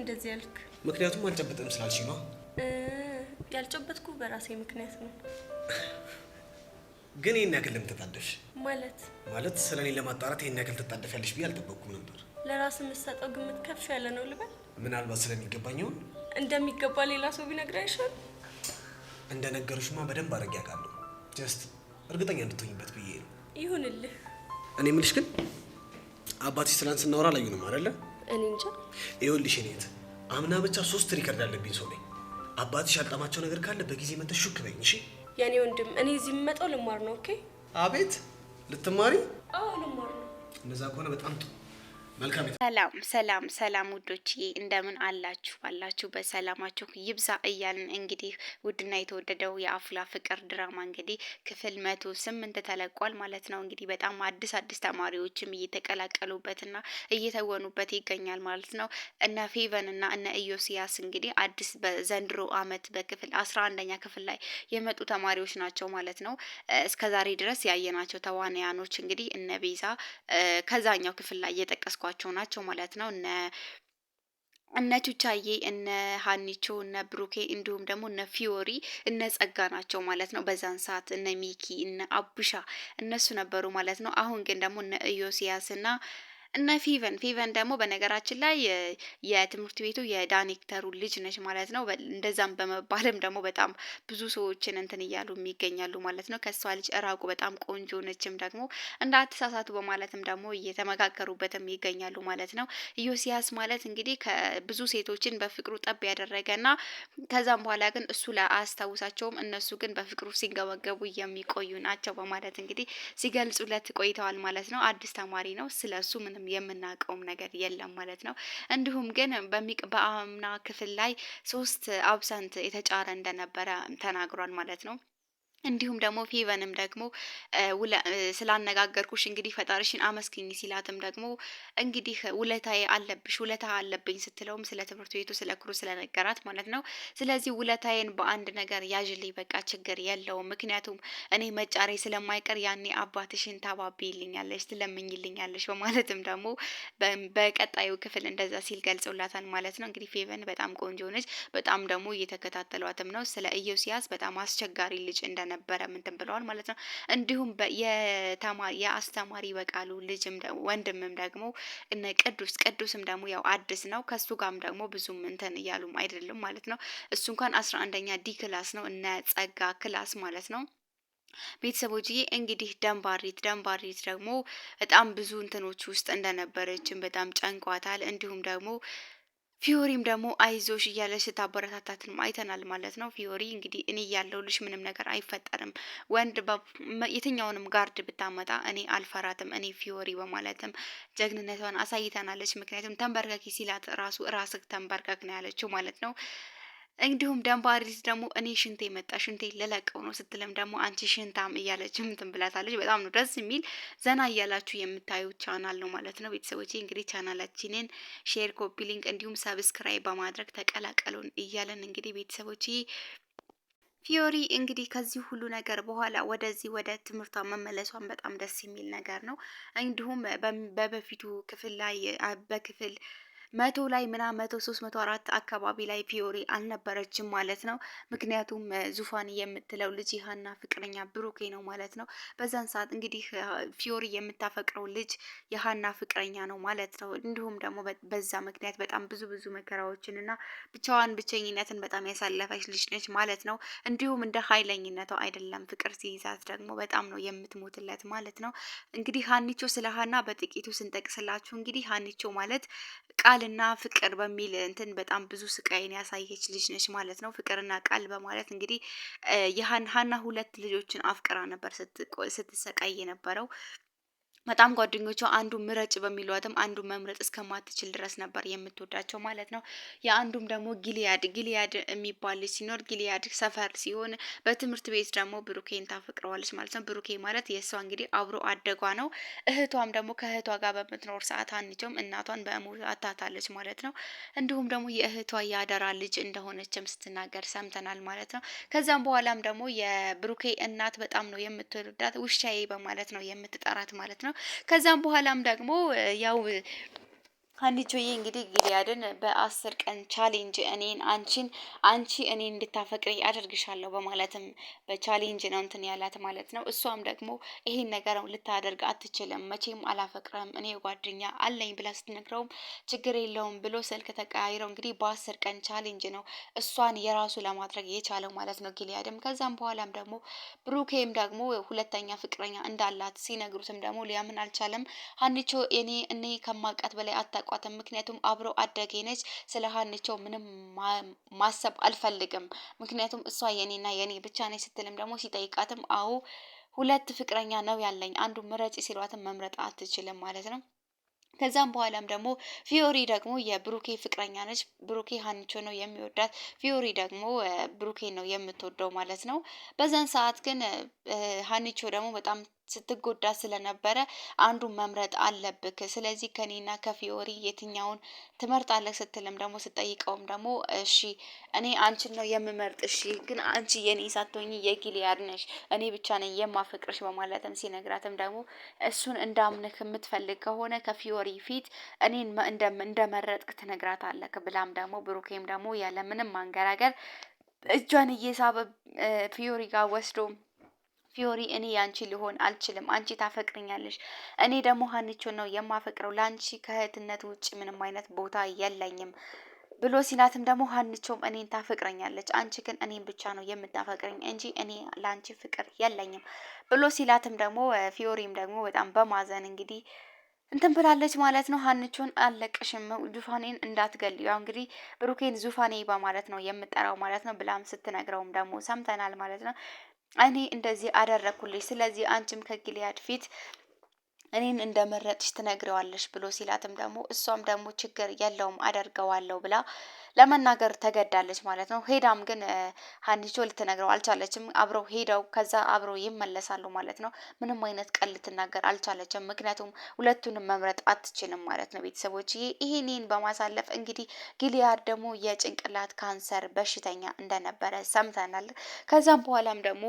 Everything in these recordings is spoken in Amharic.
እንደዚህ ያልክ? ምክንያቱም አልጨበጥም ስላልሽ ነው። ያልጨበጥኩ በራሴ ምክንያት ነው። ግን ይሄን ያክል ለምን ተጣደፍሽ? ማለት ስለኔ ለማጣራት ይሄን ያክል ተጣደፊያለሽ ብዬ አልጠበቅኩም ነበር። ለራስ የምትሰጠው ግምት ከፍ ያለ ነው ልበል? ምናልባት ስለሚገባኝ ይሆን? እንደሚገባ ሌላ ሰው ቢነግረኝ አይሻል? እንደነገሩሽማ በደንብ አድርጌ አውቃለሁ። ጀስት እርግጠኛ እንድትሆኝበት ብዬ ነው። ይሁንልህ። እኔ የምልሽ ግን አባትሽ ትናንት ስናወራ አላዩንም አይደለ? እኔ እንጃ። ይኸውልሽ እኔት አምና ብቻ 3 ሪከርድ ያለብኝ ሰው ነኝ። አባትሽ ያልጣማቸው ነገር ካለ በጊዜ መተሽ ሹክ በይኝ እሺ? የኔ ወንድም እኔ እዚህ የምመጣው ልማር ነው። ኦኬ? አቤት ልትማሪ? አዎ ልማር ነው። እንደዛ ከሆነ በጣም ጥሩ። መልካም። ሰላም ውዶችዬ እንደምን አላችሁ በሰላማችሁ ይብዛ እያልን እንግዲህ ውድና የተወደደው የአፍላ ፍቅር ድራማ እንግዲህ ክፍል 108 ተለቋል ማለት ነው። እንግዲህ በጣም አዲስ ተማሪዎችም እየተቀላቀሉበትና እየተወኑበት ይገኛል ማለት ነው። እነ ፌቨን እና እነ ኢዮስያስ እንግዲህ አዲስ በዘንድሮ አመት በክፍል 11ኛ ክፍል ላይ የመጡ ተማሪዎች ናቸው ማለት ነው። እስከዛሬ ድረስ ያየናቸው ተዋናያኖች እንግዲህ እነ ቤዛ ከዛኛው ክፍል ላይ እየጠቀስኳቸው ናቸው ማለት ነው። እነ ቹቻዬ እነ ሀኒቾ እነ ብሩኬ እንዲሁም ደግሞ እነ ፊዮሪ እነ ጸጋ ናቸው ማለት ነው። በዛን ሰዓት እነ ሚኪ እነ አቡሻ እነሱ ነበሩ ማለት ነው። አሁን ግን ደግሞ እነ ኢዮስያስ እና እነ ፌቨን ደግሞ በነገራችን ላይ የትምህርት ቤቱ የዳይሬክተሩ ልጅ ነች ማለት ነው። እንደዛም በመባልም ደግሞ በጣም ብዙ ሰዎችን እንትን እያሉ የሚገኛሉ ማለት ነው። ከሷ ልጅ እራቁ በጣም ቆንጆ ነችም ደግሞ እንዳትሳሳቱ በማለትም ደግሞ እየተመካከሩበትም ይገኛሉ ማለት ነው። ኢዮስያስ ማለት እንግዲህ ከብዙ ሴቶችን በፍቅሩ ጠብ ያደረገና ከዛም በኋላ ግን እሱ ላይ አያስታውሳቸውም፣ እነሱ ግን በፍቅሩ ሲንገበገቡ የሚቆዩ ናቸው በማለት እንግዲህ ሲገልጹለት ቆይተዋል ማለት ነው። አዲስ ተማሪ ነው፣ ስለሱ ምንም የምናውቀውም ነገር የለም ማለት ነው። እንዲሁም ግን በአምና ክፍል ላይ 3 አብሰንት የተጫረ እንደነበረ ተናግሯል ማለት ነው። እንዲሁም ደግሞ ፌቨንም ደግሞ ስላነጋገርኩሽ እንግዲህ ፈጣሪሽን አመስግኝ ሲላትም ደግሞ እንግዲህ ውለታ አለብኝ ስትለውም ስለ ትምህርት ቤቱ ስለ ክሩ ስለነገራት ማለት ነው። ስለዚህ ውለታዬን በአንድ ነገር ያዥልኝ በቃ ችግር የለውም፣ ምክንያቱም እኔ መጫሬ ስለማይቀር ያኔ አባትሽን ታባቢልኛለሽ ትለምኝልኛለሽ በማለትም ደግሞ በቀጣዩ ክፍል እንደዛ ሲል ገልጸውላታል ማለት ነው። እንግዲህ ፌቨን በጣም ቆንጆ ነች፣ በጣም ደግሞ እየተከታተሏትም ነው። ስለ ኢዮስያስ በጣም አስቸጋሪ ልጅ እንደነበረ ምንትን ብለዋል ማለት ነው። እንዲሁም የአስተማሪ በቃሉ ልጅም ወንድምም ደግሞ እነ ቅዱስም ደግሞ ያው አዲስ ነው። ከሱ ጋርም ደግሞ ብዙም እንትን እያሉም አይደለም ማለት ነው። እሱ እንኳን 11ኛ ዲ ክላስ ነው፣ እነ ጸጋ ክላስ ማለት ነው። ቤተሰቦችዬ እንግዲህ ደንባሪት ደግሞ በጣም ብዙ እንትኖች ውስጥ እንደነበረችም በጣም ጨንቋታል። እንዲሁም ደግሞ ፊዮሪም ደግሞ አይዞሽ እያለች ስታበረታታትንም አይተናል ማለት ነው። ፊዮሪ እንግዲህ እኔ ያለሁልሽ ምንም ነገር አይፈጠርም፣ ወንድ የትኛውንም ጋርድ ብታመጣ እኔ አልፈራትም፣ እኔ ፊዮሪ በማለትም ጀግንነቷን አሳይተናለች። ምክንያቱም ተንበርከኪ ሲላት ራስህ ተንበርከክ ነው ያለችው ማለት ነው። እንዲሁም ደንባሪት ደግሞ እኔ ሽንቴ ልለቀው ነው ስትልም ደግሞ አንቺ ሽንታም እያለችም እንትን ብላታለች። በጣም ነው ደስ የሚል ዘና እያላችሁ የምታዩ ቻናል ነው ማለት ነው። ቤተሰቦቼ እንግዲህ ቻናላችንን ሼር፣ ኮፒ ሊንክ እንዲሁም ሰብስክራይብ በማድረግ ተቀላቀሉን እያለን እንግዲህ ቤተሰቦቼ ፊዮሪ እንግዲህ ከዚህ ሁሉ ነገር በኋላ ወደ ትምህርቷ መመለሷን በጣም ደስ የሚል ነገር ነው። እንዲሁም በበፊቱ ክፍል ላይ በክፍል 100 ላይ 103 104 አካባቢ ላይ ፊዮሪ አልነበረችም ማለት ነው። ምክንያቱም ዙፋን የምትለው ልጅ ሀና ፍቅረኛ ብሩኬ ነው ማለት ነው። በዛን ሰዓት እንግዲህ ፊዮሪ የምታፈቅረው ልጅ የሀና ፍቅረኛ ነው ማለት ነው። እንዲሁም ደግሞ በዛ ምክንያት በጣም ብዙ መከራዎችን እና ብቸኝነትን በጣም ያሳለፈች ልጅ ነች ማለት ነው። እንዲሁም እንደ ኃይለኝነቷ አይደለም፣ ፍቅር ሲይዛት ደግሞ በጣም ነው የምትሞትለት ማለት ነው። እንግዲህ ሀኒቾ ስለ ሀና በጥቂቱ ስንጠቅስላችሁ እንግዲህ ሀኒቾ ማለት ቃልና ፍቅር በሚል እንትን በጣም ብዙ ስቃይን ያሳየች ልጅ ነች ማለት ነው። ፍቅርና ቃል በማለት እንግዲህ ሀና 2 ልጆችን አፍቅራ ነበር ስትሰቃይ የነበረው። በጣም ጓደኞቿ አንዱ ምረጭ በሚሏትም አንዱ መምረጥ እስከማትችል ድረስ ነበር የምትወዳቸው ማለት ነው። የአንዱም ደግሞ ጊሊያድ የሚባል ልጅ ሲኖር ጊሊያድ ሰፈር ሲሆን በትምህርት ቤት ደግሞ ብሩኬን ታፈቅረዋለች ማለት ነው። ብሩኬ ማለት የእሷ እንግዲህ አብሮ አደጓ ነው። እህቷም ደግሞ ከእህቷ ጋር በምትኖር ሰዓት አንቸውም እናቷን በሞት አታታለች ማለት ነው። እንዲሁም ደግሞ የእህቷ ያደራ ልጅ እንደሆነችም ስትናገር ሰምተናል ማለት ነው። ከዛም በኋላም ደግሞ የብሩኬ እናት በጣም ነው የምትወዳት፣ ውሻዬ በማለት ነው የምትጠራት ማለት ነው። ከዛም በኋላም ደግሞ ያው ሀኒቾዬ እንግዲህ ጊልያድን በ10 ቀን ቻሌንጅ አንቺ እኔን እንድታፈቅሪ አደርግሻለሁ በማለትም በቻሌንጅ ነው እንትን ያላት ማለት ነው። እሷም ደግሞ ይሄን ነገር ልታደርግ አትችልም፣ መቼም አላፈቅረም፣ እኔ ጓደኛ አለኝ ብላ ስትነግረውም ችግር የለውም ብሎ ስልክ ተቀያይረው እንግዲህ በ10 ቀን ቻሌንጅ ነው እሷን የራሱ ለማድረግ የቻለው ማለት ነው ጊልያድም። ከዛም በኋላም ደግሞ ብሩኬም ደግሞ ሁለተኛ ፍቅረኛ እንዳላት ሲነግሩትም ደግሞ ሊያምን አልቻለም። ሀኒቾ እኔ ከማውቃት በላይ አታውቋትም፣ ምክንያቱም አብረው አደጌ ነች። ስለ ሀኒቾ ምንም ማሰብ አልፈልግም፣ ምክንያቱም እሷ የኔና የኔ ብቻ ነች ስትልም ደግሞ ሲጠይቃትም አዎ 2 ፍቅረኛ ነው ያለኝ፣ አንዱ ምረጭ ሲሏትም መምረጥ አትችልም ማለት ነው። ከዛም በኋላም ደግሞ ፊዮሪ ደግሞ የብሩኬ ፍቅረኛ ነች። ብሩኬ ሀኒቾ ነው የሚወዳት፣ ፊዮሪ ደግሞ ብሩኬ ነው የምትወደው ማለት ነው። በዛን ሰዓት ግን ሀኒቾ ደግሞ በጣም ስትጎዳ ስለነበረ አንዱን መምረጥ አለብክ፣ ስለዚህ ከኔና ከፊዮሪ የትኛውን ትመርጣለህ ስትልም ደግሞ ስጠይቀውም ደግሞ እሺ እኔ አንቺን ነው የምመርጥ፣ እሺ ግን አንቺ የኔ ሳትሆኚ የጊልያድ ነሽ፣ እኔ ብቻ ነኝ የማፈቅርሽ በማለትም ሲነግራትም ደግሞ እሱን እንዳምንክ የምትፈልግ ከሆነ ከፊዮሪ ፊት እኔን እንደመረጥክ ትነግራታለክ ብላም ደግሞ ብሩኬም ደግሞ ያለምንም ማንገራገር እጇን እየሳበ ፊዮሪ ጋር ወስዶ ፊዮሪ እኔ ያንቺ ሊሆን አልችልም፣ አንቺ ታፈቅርኛለሽ፣ እኔ ደግሞ ሀኒቾን ነው የማፈቅረው፣ ለአንቺ ከእህትነት ውጭ ምንም አይነት ቦታ የለኝም ብሎ ሲላትም ደግሞ ሀኒቾም እኔን ታፈቅረኛለች፣ አንቺ ግን እኔን ብቻ ነው የምታፈቅረኝ እንጂ እኔ ለአንቺ ፍቅር የለኝም ብሎ ሲላትም ደግሞ ፊዮሪም ደግሞ በጣም በማዘን እንግዲህ እንትን ብላለች ማለት ነው። ሀኒቾን አለቅሽም፣ ዙፋኔን እንዳትገል፣ ያው እንግዲህ ብሩኬን ዙፋኔ በማለት ነው የምጠራው ማለት ነው ብላም ስትነግረውም ደግሞ ሰምተናል ማለት ነው። እኔ እንደዚህ አደረኩልሽ፣ ስለዚህ አንቺም ከጊልያድ ፊት እኔን እንደመረጥሽ ትነግረዋለሽ ብሎ ሲላትም ደግሞ እሷም ደግሞ ችግር የለውም አደርገዋለሁ ብላ ለመናገር ተገዳለች ማለት ነው። ሄዳም ግን ሀኒቾ ልትነግረው አልቻለችም። አብረው ሄደው ከዛ አብረው ይመለሳሉ ማለት ነው። ምንም አይነት ቃል ልትናገር አልቻለችም፣ ምክንያቱም ሁለቱንም መምረጥ አትችልም ማለት ነው። ቤተሰቦች ይሄንን በማሳለፍ እንግዲህ ጊልያድ ደግሞ የጭንቅላት ካንሰር በሽተኛ እንደነበረ ሰምተናል። ከዛም በኋላም ደግሞ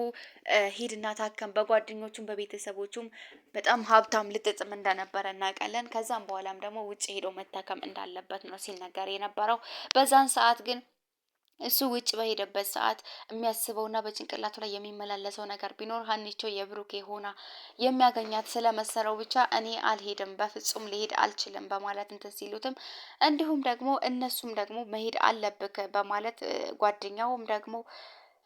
ሂድና ታከም፣ በጓደኞቹም በቤተሰቦቹም በጣም ሀብታም ልጥጥም እንደነበረ እናውቃለን። ከዛም በኋላም ደግሞ ውጭ ሄዶ መታከም እንዳለበት ነው ሲነገር የነበረው። በዛን ሰዓት ግን እሱ ውጭ በሄደበት ሰዓት የሚያስበውና በጭንቅላቱ ላይ የሚመላለሰው ነገር ቢኖር ሀኒቾ የብሩኬ ሆና የሚያገኛት ስለመሰለው ብቻ እኔ አልሄድም፣ በፍጹም ሊሄድ አልችልም በማለት እንትን ሲሉትም እንዲሁም ደግሞ እነሱም ደግሞ መሄድ አለብክ በማለት ጓደኛውም ደግሞ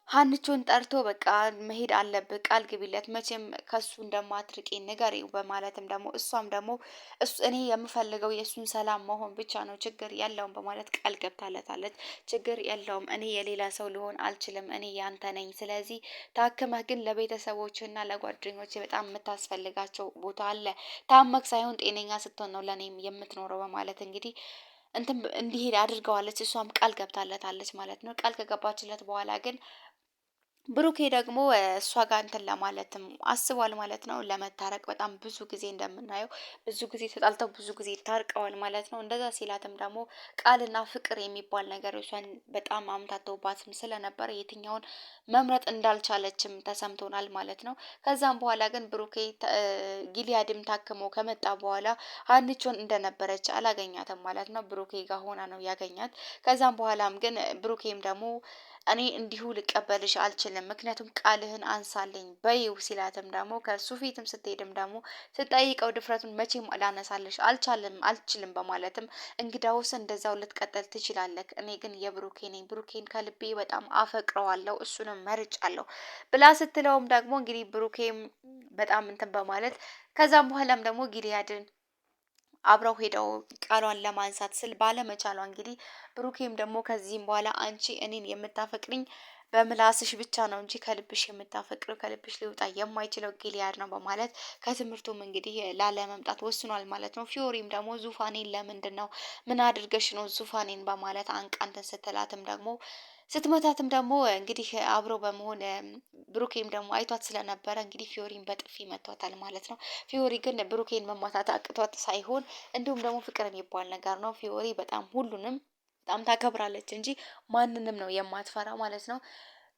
ሀንቾን ጠርቶ በቃ መሄድ አለብህ፣ ቃል ግቢለት፣ መቼም ከሱ እንደማትርቂ ንገሪው በማለትም ደግሞ እሷም ደግሞ እኔ የምፈልገው የእሱን ሰላም መሆን ብቻ ነው፣ ችግር የለውም በማለት ቃል ገብታለታለች። ችግር የለውም፣ እኔ የሌላ ሰው ልሆን አልችልም፣ እኔ ያንተ ነኝ። ስለዚህ ታክመህ ግን ለቤተሰቦችና ለጓደኞች በጣም የምታስፈልጋቸው ቦታ አለ። ታመክ ሳይሆን ጤነኛ ስትሆን ነው ለእኔም የምትኖረው በማለት እንግዲህ እንዲሄድ አድርገዋለች። እሷም ቃል ገብታለታለች ማለት ነው። ቃል ከገባችለት በኋላ ግን ብሩኬ ደግሞ እሷ ጋር እንትን ለማለትም አስቧል ማለት ነው። ለመታረቅ በጣም ብዙ ጊዜ እንደምናየው ብዙ ጊዜ ተጣልተው ብዙ ጊዜ ታርቀዋል ማለት ነው። እንደዛ ሲላትም ደግሞ ቃልና ፍቅር የሚባል ነገር እሷን በጣም አምታተውባትም ስለነበረ የትኛውን መምረጥ እንዳልቻለችም ተሰምቶናል ማለት ነው። ከዛም በኋላ ግን ብሩኬ ጊልያድም ታክሞ ከመጣ በኋላ ሀኒቾን እንደነበረች አላገኛትም ማለት ነው። ብሩኬ ጋር ሆና ነው ያገኛት። ከዛም በኋላም ግን ብሩኬም ደግሞ እኔ እንዲሁ ልቀበልሽ አልችልም፣ ምክንያቱም ቃልህን አንሳልኝ በይው ሲላትም ደግሞ ከሱ ፊትም ስትሄድም ደግሞ ስጠይቀው ድፍረቱን መቼም ላነሳልሽ አልችልም በማለትም እንግዳውስ እንደዛው ልትቀጠል ትችላለህ፣ እኔ ግን የብሩኬ ነኝ፣ ብሩኬን ከልቤ በጣም አፈቅረዋለሁ፣ እሱንም መርጫለሁ ብላ ስትለውም ደግሞ እንግዲህ ብሩኬም በጣም እንትን በማለት ከዛም በኋላም ደግሞ ጊልያድን አብረው ሄደው ቃሏን ለማንሳት ስል ባለመቻሏ እንግዲህ ብሩኬም ደግሞ ከዚህም በኋላ አንቺ እኔን የምታፈቅሪኝ በምላስሽ ብቻ ነው እንጂ ከልብሽ የምታፈቅረው ከልብሽ ሊወጣ የማይችለው ጊልያድ ነው በማለት ከትምህርቱም እንግዲህ ላለመምጣት ወስኗል ማለት ነው። ፊዮሪም ደግሞ ዙፋኔን ለምንድን ነው ምን አድርገሽ ነው ዙፋኔን በማለት አንቃንተን ስትላትም ደግሞ ስትመታትም ደግሞ እንግዲህ አብረው በመሆን ብሩኬም ደግሞ አይቷት ስለነበረ እንግዲህ ፊዮሪን በጥፊ መቷታል ማለት ነው። ፊዮሪ ግን ብሩኬን መማታት አቅቷት ሳይሆን እንዲሁም ደግሞ ፍቅር የሚባል ነገር ነው። ፊዮሪ በጣም ሁሉንም በጣም ታከብራለች እንጂ ማንንም ነው የማትፈራ ማለት ነው።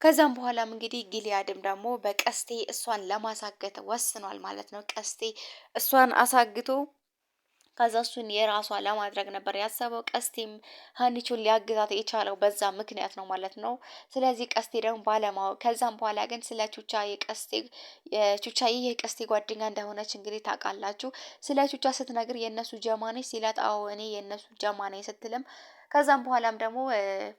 ከዛም በኋላም እንግዲህ ጊልያድም ደግሞ በቀስቴ እሷን ለማሳገት ወስኗል ማለት ነው። ቀስቴ እሷን አሳግቶ ከዛ እሱን የራሷ ለማድረግ ነበር ያሰበው። ቀስቴም ሀኒቾን ሊያግዛት የቻለው በዛ ምክንያት ነው ማለት ነው። ስለዚህ ቀስቴ ደግሞ ባለማወቅ ከዛም በኋላ ግን ስለ ቹቻ ቹቻዬ የቀስቴ ጓደኛ እንደሆነች እንግዲህ ታውቃላችሁ። ስለ ቹቻ ስትነግር የእነሱ ጀማኔ ሲላት፣ አዎ እኔ የእነሱ ጀማኔ ስትልም ከዛም በኋላም ደግሞ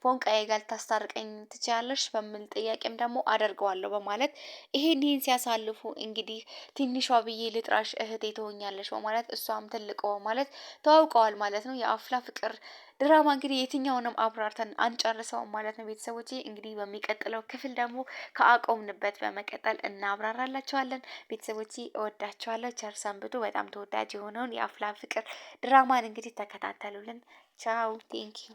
ፎንቃዬ ጋር ልታስታርቀኝ ትችያለሽ በሚል ጥያቄም ደግሞ አደርገዋለሁ በማለት ይሄን ሲያሳልፉ እንግዲህ ትንሿ ብዬ ልጥራሽ እህቴ ትሆኛለሽ በማለት እሷም ትልቅ በማለት ተዋውቀዋል ማለት ነው። የአፍላ ፍቅር ድራማ እንግዲህ የትኛውንም አብራርተን አንጨርሰውም ማለት ነው። ቤተሰቦቼ እንግዲህ በሚቀጥለው ክፍል ደግሞ ከአቆምንበት በመቀጠል እናብራራላችኋለን። ቤተሰቦቼ እወዳችኋለሁ። ቸር ሰንብቱ። በጣም ተወዳጅ የሆነውን የአፍላ ፍቅር ድራማን እንግዲህ ተከታተሉልን። ቻው ቴንኪዩ